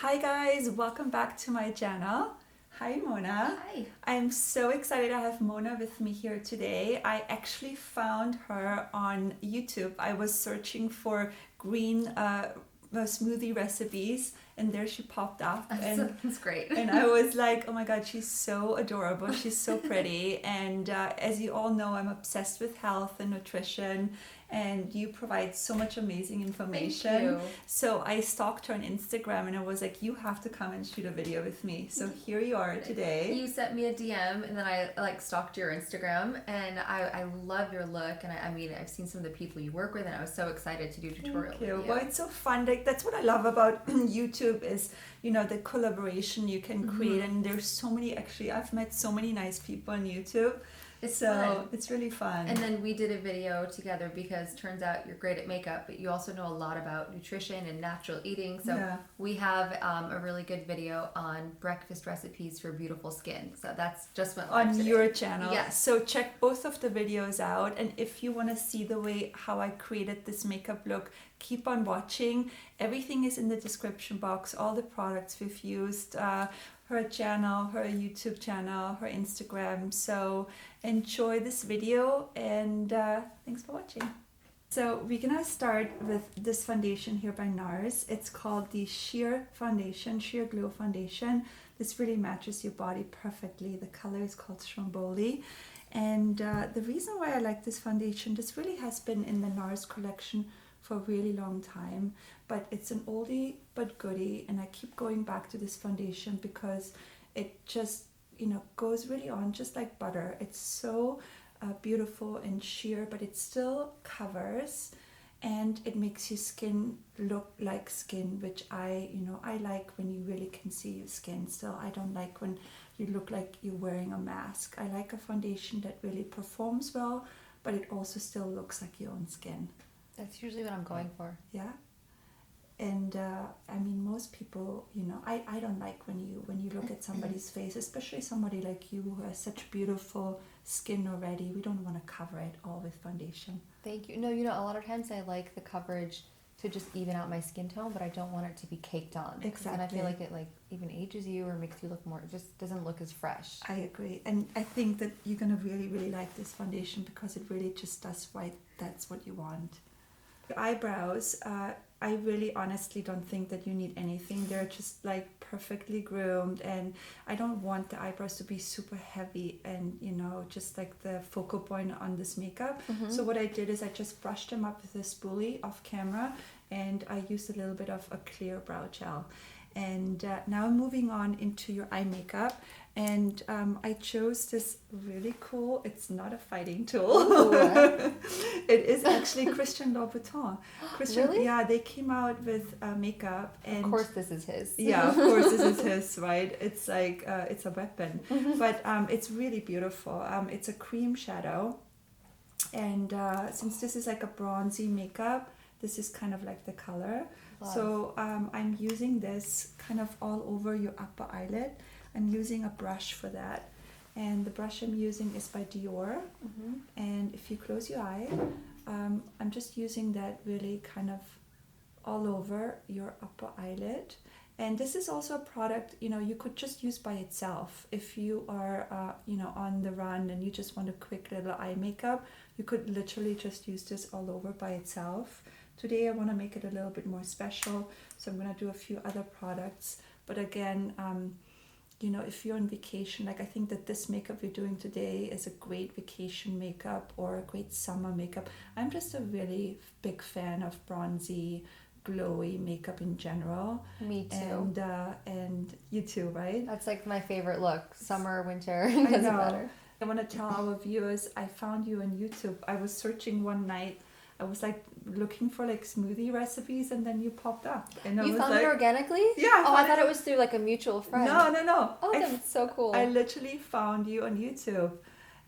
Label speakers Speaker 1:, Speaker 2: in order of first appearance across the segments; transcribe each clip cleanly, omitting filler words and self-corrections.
Speaker 1: Hi guys, welcome back to my channel. Hi Mona.
Speaker 2: Hi.
Speaker 1: I'm so excited to have Mona with me here today. I actually found her on YouTube. I was searching for green smoothie recipes and there she popped up.
Speaker 2: That's great.
Speaker 1: And I was like, oh my god, she's so adorable. She's so pretty. And as you all know, I'm obsessed with health and nutrition. And you provide so much amazing information.
Speaker 2: Thank you.
Speaker 1: So I stalked her on Instagram and I was like, you have to come and shoot a video with me. So here you are today.
Speaker 2: You sent me a DM and then I stalked your Instagram and I love your look and I mean I've seen some of the people you work with and I was so excited to do a tutorial
Speaker 1: Thank you.
Speaker 2: with you.
Speaker 1: Well, it's so fun. Like that's what I love about YouTube is, you know, the collaboration you can create. And there's so many, actually, I've met so many nice people on YouTube.
Speaker 2: It's
Speaker 1: so
Speaker 2: fun.
Speaker 1: It's really fun.
Speaker 2: And then we did a video together because turns out you're great at makeup, but you also know a lot about nutrition and natural eating. So we have a really good video on breakfast recipes for beautiful skin. So that's just went live
Speaker 1: on your channel.
Speaker 2: Yes.
Speaker 1: So check both of the videos out. And if you want to see the way how I created this makeup look, keep on watching. Everything is in the description box. All the products we've used. Her channel, her YouTube channel, her Instagram. So enjoy this video and thanks for watching. So we're gonna start with this foundation here by NARS. It's called the Sheer Foundation, Sheer Glow Foundation. This really matches your body perfectly. The color is called Stromboli. And the reason why I like this foundation, this really has been in the NARS collection for a really long time, but it's an oldie but goodie, and I keep going back to this foundation because it just, you know, goes really on just like butter. It's so beautiful and sheer, but it still covers and it makes your skin look like skin, which I like when you really can see your skin still. I don't like when you look like you're wearing a mask. I like a foundation that really performs well, but it also still looks like your own skin.
Speaker 2: That's usually what I'm going for.
Speaker 1: Yeah. And I mean, most people, you know, I don't like when you look at somebody's face, especially somebody like you who has such beautiful skin already. We don't want to cover it all with foundation.
Speaker 2: Thank you. No, you know, a lot of times I like the coverage to just even out my skin tone, but I don't want it to be caked on.
Speaker 1: Exactly.
Speaker 2: And I feel like it like even ages you or makes you look more, it just doesn't look as fresh.
Speaker 1: I agree. And I think that you're going to really, really like this foundation because it really just does right. That's what you want. Your eyebrows, I really honestly don't think that you need anything. They're just like perfectly groomed, and I don't want the eyebrows to be super heavy and, you know, just like the focal point on this makeup. So what I did is I just brushed them up with a spoolie off camera, and I used a little bit of a clear brow gel. And now moving on into your eye makeup, and I chose this really cool, it's not a fighting tool. It is actually Christian Louboutin.
Speaker 2: Really?
Speaker 1: Yeah, they came out with makeup, and
Speaker 2: of course this is his.
Speaker 1: Yeah, of course this is his, right? It's like it's a weapon. But it's really beautiful. It's a cream shadow, and since this is like a bronzy makeup, this is kind of like the color.
Speaker 2: Love.
Speaker 1: So I'm using this kind of all over your upper eyelid. I'm using a brush for that, and the brush I'm using is by Dior. And if you close your eye, I'm just using that really kind of all over your upper eyelid. And this is also a product, you know, you could just use by itself. If you are, you know, on the run and you just want a quick little eye makeup, you could literally just use this all over by itself. Today I want to make it a little bit more special, so I'm going to do a few other products. But again, you know, if you're on vacation, like I think that this makeup you're doing today is a great vacation makeup or a great summer makeup. I'm just a really big fan of bronzy, glowy makeup in general.
Speaker 2: Me too.
Speaker 1: And you too, right?
Speaker 2: That's like my favorite look. Summer, winter,
Speaker 1: I
Speaker 2: doesn't
Speaker 1: know.
Speaker 2: matter.
Speaker 1: I want to tell our viewers, I found you on YouTube. I was searching one night. I was like looking for like smoothie recipes, and then you popped up. And I
Speaker 2: You
Speaker 1: was
Speaker 2: found
Speaker 1: like,
Speaker 2: it organically?
Speaker 1: Yeah.
Speaker 2: I thought it was through like a mutual friend.
Speaker 1: No.
Speaker 2: Oh, that's so cool.
Speaker 1: I literally found you on YouTube,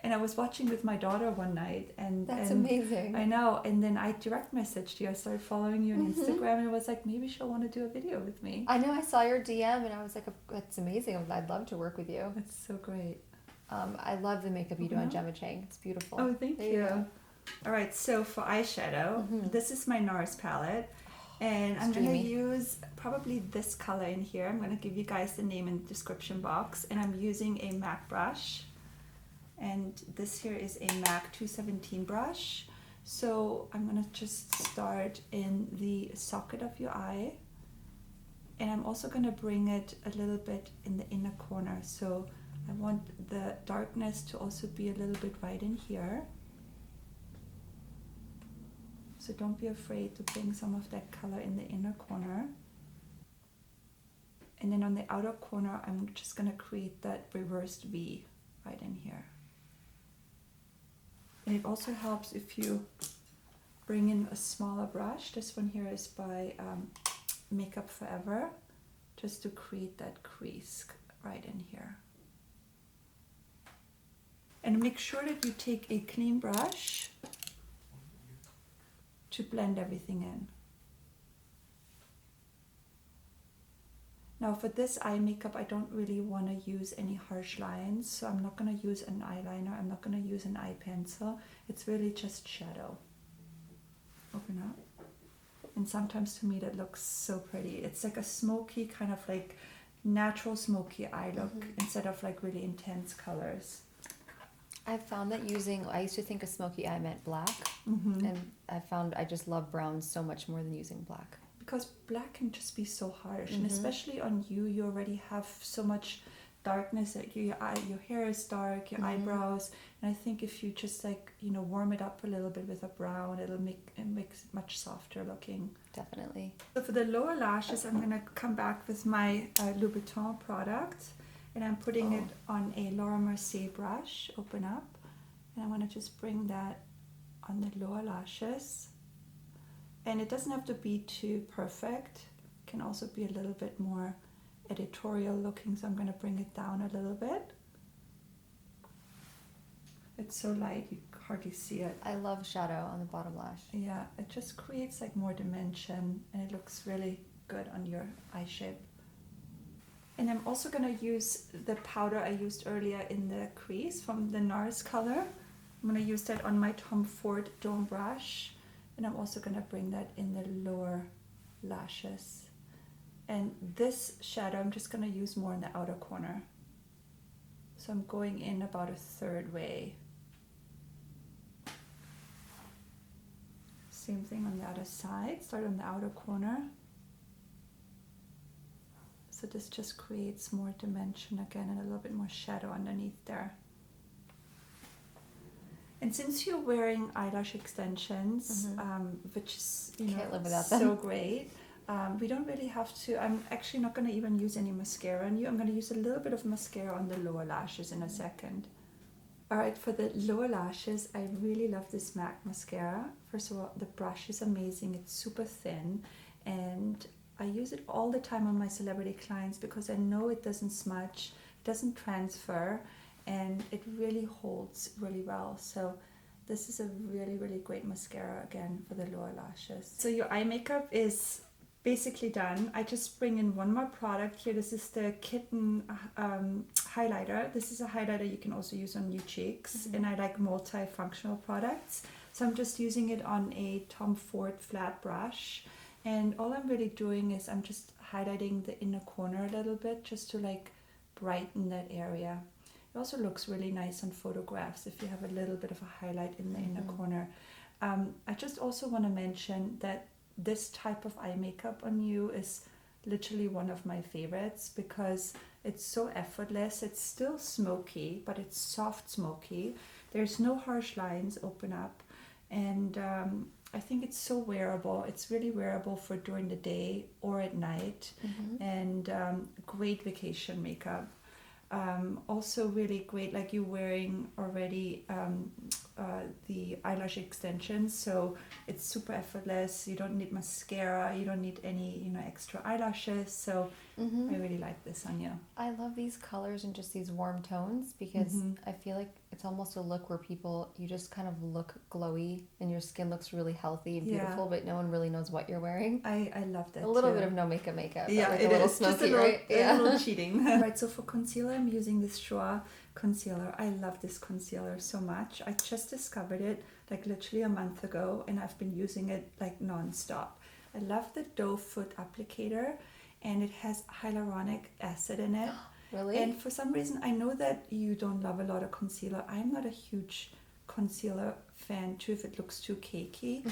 Speaker 1: and I was watching with my daughter one night, and
Speaker 2: That's amazing.
Speaker 1: I know. And then I direct messaged you. I started following you on Instagram, and I was like, maybe she'll want to do a video with me.
Speaker 2: I know, I saw your DM, and I was like, that's amazing. I'd love to work with you.
Speaker 1: That's so great.
Speaker 2: I love the makeup you do on Gemma Chang. It's beautiful.
Speaker 1: Oh, thank you. All right, so for eyeshadow, this is my NARS palette. And I'm going to use probably this color in here. I'm going to give you guys the name in the description box. And I'm using a MAC brush. And this here is a MAC 217 brush. So I'm going to just start in the socket of your eye. And I'm also going to bring it a little bit in the inner corner. So I want the darkness to also be a little bit right in here. So don't be afraid to bring some of that color in the inner corner. And then on the outer corner, I'm just going to create that reversed V right in here. And it also helps if you bring in a smaller brush. This one here is by Makeup Forever, just to create that crease right in here. And make sure that you take a clean brush to blend everything in. Now for this eye makeup, I don't really want to use any harsh lines, so I'm not going to use an eyeliner, I'm not going to use an eye pencil. It's really just shadow. Open up. And sometimes to me that looks so pretty. It's like a smoky, kind of like natural smoky eye look instead of like really intense colors.
Speaker 2: I found that I used to think a smoky eye meant black, and I found I just love browns so much more than using black.
Speaker 1: Because black can just be so harsh, and especially on you, you already have so much darkness. Like your hair is dark, your eyebrows, and I think if you just like warm it up a little bit with a brown, it makes it much softer looking.
Speaker 2: Definitely.
Speaker 1: So for the lower lashes, I'm gonna come back with my Louboutin product, and I'm putting it on a Laura Mercier brush. Open up, and I want to just bring that on the lower lashes. And it doesn't have to be too perfect. It can also be a little bit more editorial looking, so I'm going to bring it down a little bit. It's so light you hardly see it.
Speaker 2: I love shadow on the bottom lash.
Speaker 1: Yeah, it just creates like more dimension, and it looks really good on your eye shape. And I'm also going to use the powder I used earlier in the crease from the NARS color. I'm going to use that on my Tom Ford Dome brush. And I'm also going to bring that in the lower lashes. And this shadow I'm just going to use more in the outer corner. So I'm going in about a third way. Same thing on the other side. Start on the outer corner. So this just creates more dimension again and a little bit more shadow underneath there. And since you're wearing eyelash extensions, which is
Speaker 2: Can't live without
Speaker 1: so
Speaker 2: them.
Speaker 1: great, we don't really have to. I'm actually not going to even use any mascara on you. I'm going to use a little bit of mascara on the lower lashes in a second. Alright, for the lower lashes, I really love this MAC mascara. First of all, the brush is amazing. It's super thin, and I use it all the time on my celebrity clients because I know it doesn't smudge, it doesn't transfer, and it really holds really well. So this is a really, really great mascara again for the lower lashes. So your eye makeup is basically done. I just bring in one more product here. This is the Kitten highlighter. This is a highlighter you can also use on your cheeks, and I like multi-functional products. So I'm just using it on a Tom Ford flat brush, and all I'm really doing is I'm just highlighting the inner corner a little bit just to like brighten that area. It also looks really nice on photographs if you have a little bit of a highlight in the inner corner. I just also want to mention that this type of eye makeup on you is literally one of my favorites because it's so effortless. It's still smoky, but it's soft smoky. There's no harsh lines. Open up, and I think it's so wearable. It's really wearable for during the day or at night, and great vacation makeup. Also really great, like you wearing already the eyelash extensions, so it's super effortless. You don't need mascara, you don't need any extra eyelashes, so I really like this on you.
Speaker 2: I love these colors and just these warm tones because I feel like it's almost a look where you just kind of look glowy and your skin looks really healthy and beautiful, but no one really knows what you're wearing.
Speaker 1: I love that.
Speaker 2: A little bit of no makeup,
Speaker 1: yeah,
Speaker 2: like
Speaker 1: it
Speaker 2: a little
Speaker 1: is
Speaker 2: smoky,
Speaker 1: just a little,
Speaker 2: right?
Speaker 1: a little cheating. Right, so for concealer, I'm using this Joie concealer. I love this concealer so much. I just discovered it like literally a month ago, and I've been using it like non-stop. I love the doe foot applicator, and it has hyaluronic acid in it.
Speaker 2: Really?
Speaker 1: And for some reason, I know that you don't love a lot of concealer. I'm not a huge concealer fan too if it looks too cakey.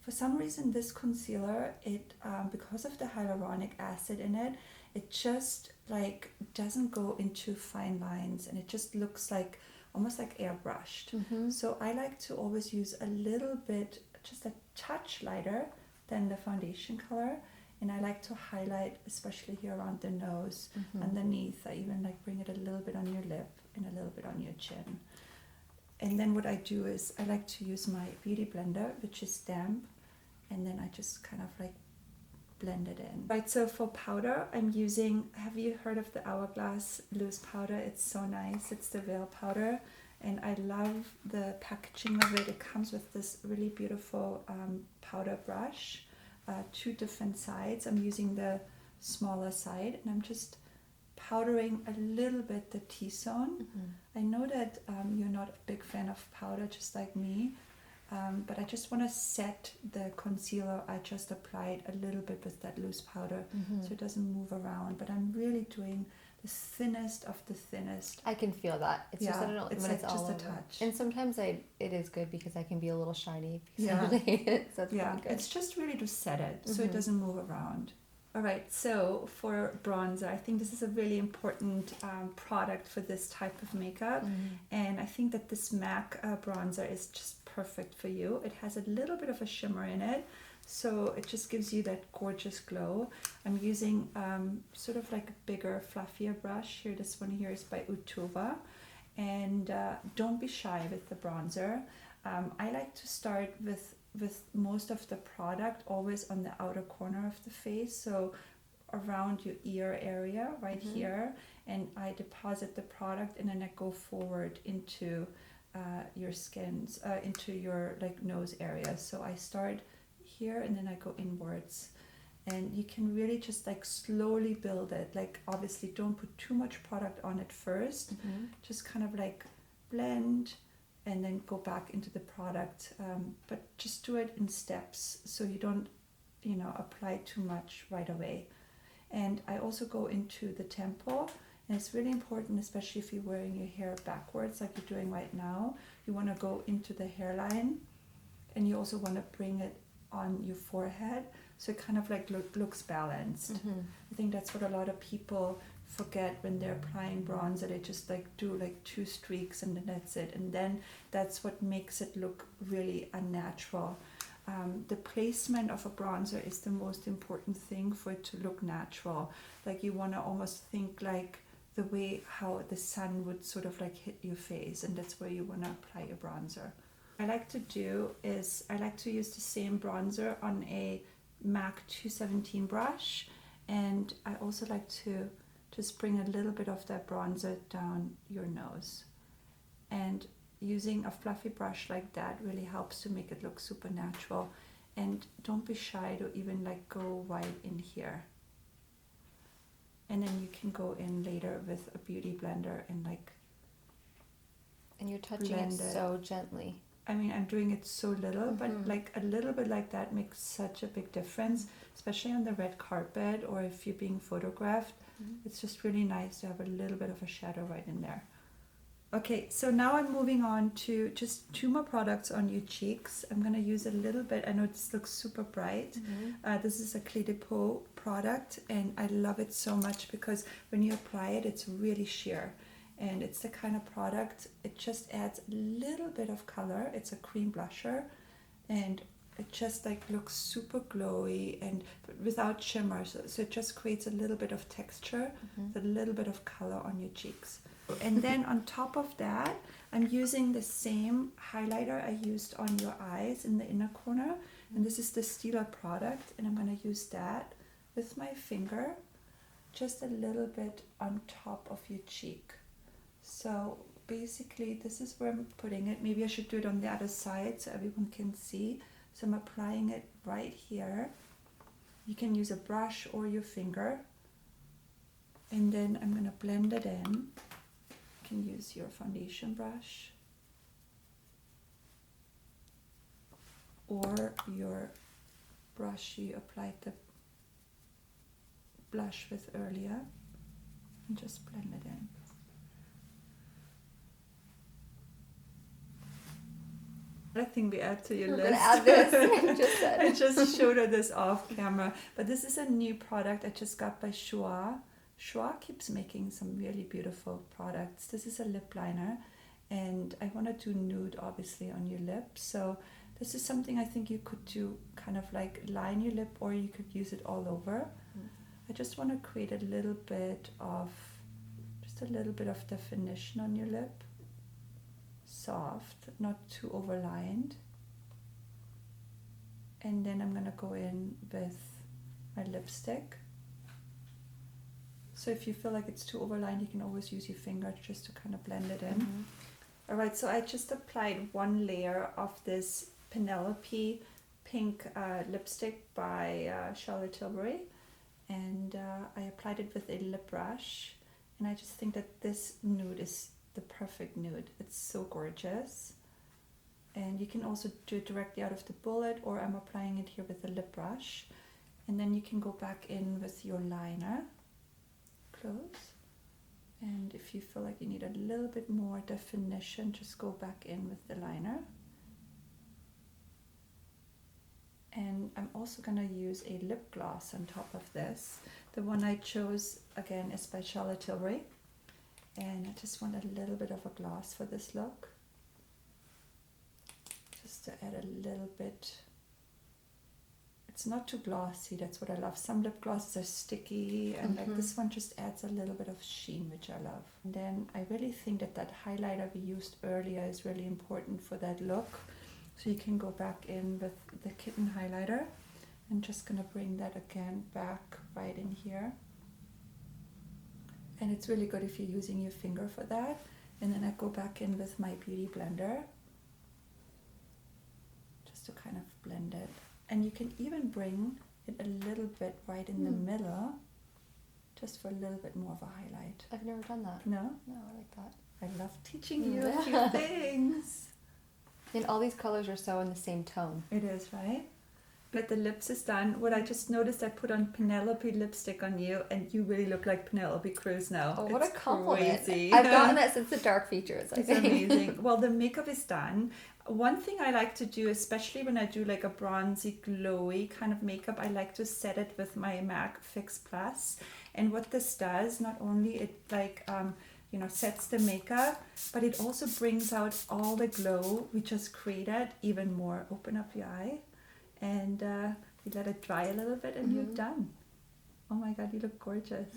Speaker 1: For some reason, this concealer, it because of the hyaluronic acid in it, it just like doesn't go into fine lines, and it just looks like almost like airbrushed. So I like to always use a little bit, just a touch lighter than the foundation color. And I like to highlight, especially here around the nose, underneath. I even like bring it a little bit on your lip and a little bit on your chin. And then what I do is I like to use my beauty blender, which is damp, and then I just kind of like blend it in. Right, so for powder, I'm using, have you heard of the Hourglass loose powder? It's so nice. It's the Veil powder, and I love the packaging of it. It comes with this really beautiful powder brush. 2 different sides. I'm using the smaller side, and I'm just powdering a little bit the T-zone. I know that you're not a big fan of powder, just like me, but I just want to set the concealer. I just applied a little bit with that loose powder, so it doesn't move around, but I'm really doing the thinnest of the thinnest.
Speaker 2: I can feel that. It's just, I don't know,
Speaker 1: it's
Speaker 2: when
Speaker 1: like
Speaker 2: it's
Speaker 1: just
Speaker 2: all
Speaker 1: a
Speaker 2: over.
Speaker 1: touch.
Speaker 2: And sometimes it is good because I can be a little shiny because I really hate it. So it's pretty good.
Speaker 1: It's just really to set it so it doesn't move around. All right, so for bronzer, I think this is a really important product for this type of makeup. And I think that this MAC bronzer is just perfect for you. It has a little bit of a shimmer in it, so it just gives you that gorgeous glow. I'm using sort of like a bigger, fluffier brush here. This one here is by Utowa. And don't be shy with the bronzer. I like to start with most of the product always on the outer corner of the face, so around your ear area right here, and I deposit the product, and then I go forward into your skins, into your like nose area. So I start here and then I go inwards, and you can really just like slowly build it. Like obviously don't put too much product on it first, just kind of like blend and then go back into the product, but just do it in steps so you don't, you know, apply too much right away. And I also go into the temple, and it's really important, especially if you're wearing your hair backwards like you're doing right now. You want to go into the hairline, and you also want to bring it on your forehead so it kind of like looks balanced. I think that's what a lot of people forget when they're applying bronzer. They just like do like 2 streaks and then that's it, and then that's what makes it look really unnatural. The placement of a bronzer is the most important thing for it to look natural. Like you want to almost think like the way how the sun would sort of like hit your face, and that's where you want to apply your bronzer. I like to do is I like to use the same bronzer on a MAC 217 brush, and I also like to just bring a little bit of that bronzer down your nose, and using a fluffy brush like that really helps to make it look super natural. And don't be shy to even like go right in here, and then you can go in later with a beauty blender and like,
Speaker 2: and you're touching it so gently.
Speaker 1: I mean, I'm doing it so little, but like a little bit like that makes such a big difference, especially on the red carpet or if you're being photographed. It's just really nice to have a little bit of a shadow right in there. Okay, so now I'm moving on to just 2 more products on your cheeks. I'm going to use a little bit. I know this looks super bright. This is a Clé de Peau product, and I love it so much because when you apply it, it's really sheer. And it's the kind of product, it just adds a little bit of color. It's a cream blusher, and it just like looks super glowy and but without shimmer. So it just creates a little bit of texture, a little bit of color on your cheeks. And then on top of that, I'm using the same highlighter I used on your eyes in the inner corner. And this is the Stila product, and I'm going to use that with my finger, just a little bit on top of your cheek. So basically this is where I'm putting it. Maybe I should do it on the other side so everyone can see. So I'm applying it right here. You can use a brush or your finger. And then I'm going to blend it in. You can use your foundation brush or your brush you applied the blush with earlier and just blend it in. I think we add to your list.
Speaker 2: We're gonna add this. Just said.
Speaker 1: I just showed her this off camera, but this is a new product I just got by Schwa. Schwa keeps making some really beautiful products. This is a lip liner, and I want to do nude obviously on your lips. So this is something I think you could do, kind of like line your lip, or you could use it all over. I just want to create a little bit of definition on your lip. Soft, not too overlined. And then I'm gonna go in with my lipstick. So if you feel like it's too overlined, you can always use your finger just to kind of blend it in. All right, so I just applied one layer of this Penelope pink lipstick by Charlotte Tilbury, and I applied it with a lip brush, and I just think that this nude is the perfect nude. It's so gorgeous, and you can also do it directly out of the bullet, or I'm applying it here with a lip brush, and then you can go back in with your liner. Close, and if you feel like you need a little bit more definition, just go back in with the liner. And I'm also going to use a lip gloss on top of this. The one I chose again is by Charlotte Tilbury, and I just want a little bit of a gloss for this look, just to add a little bit. It's not too glossy, that's what I love. Some lip glosses are sticky, and like this one just adds a little bit of sheen, which I love. And then I really think that that highlighter we used earlier is really important for that look. So you can go back in with the kitten highlighter. I'm just gonna bring that again back right in here. And it's really good if you're using your finger for that. And then I go back in with my beauty blender, just to kind of blend it. And you can even bring it a little bit right in the middle, just for a little bit more of a highlight.
Speaker 2: I've never done that.
Speaker 1: No?
Speaker 2: No, I like that.
Speaker 1: I love teaching you a few things.
Speaker 2: And all these colors are so in the same tone.
Speaker 1: It is, right? But the lips is done. What I just noticed, I put on Penelope lipstick on you, and you really look like Penelope Cruz now.
Speaker 2: Oh, what
Speaker 1: it's
Speaker 2: a compliment.
Speaker 1: Crazy.
Speaker 2: I've gotten that since the dark features, I
Speaker 1: It's
Speaker 2: think.
Speaker 1: amazing. Well, the makeup is done. One thing I like to do, especially when I do like a bronzy, glowy kind of makeup, I like to set it with my MAC Fix Plus. And what this does, not only it like, sets the makeup, but it also brings out all the glow we just created even more. Open up your eye, and you let it dry a little bit, and you're done. Oh my God, you look gorgeous.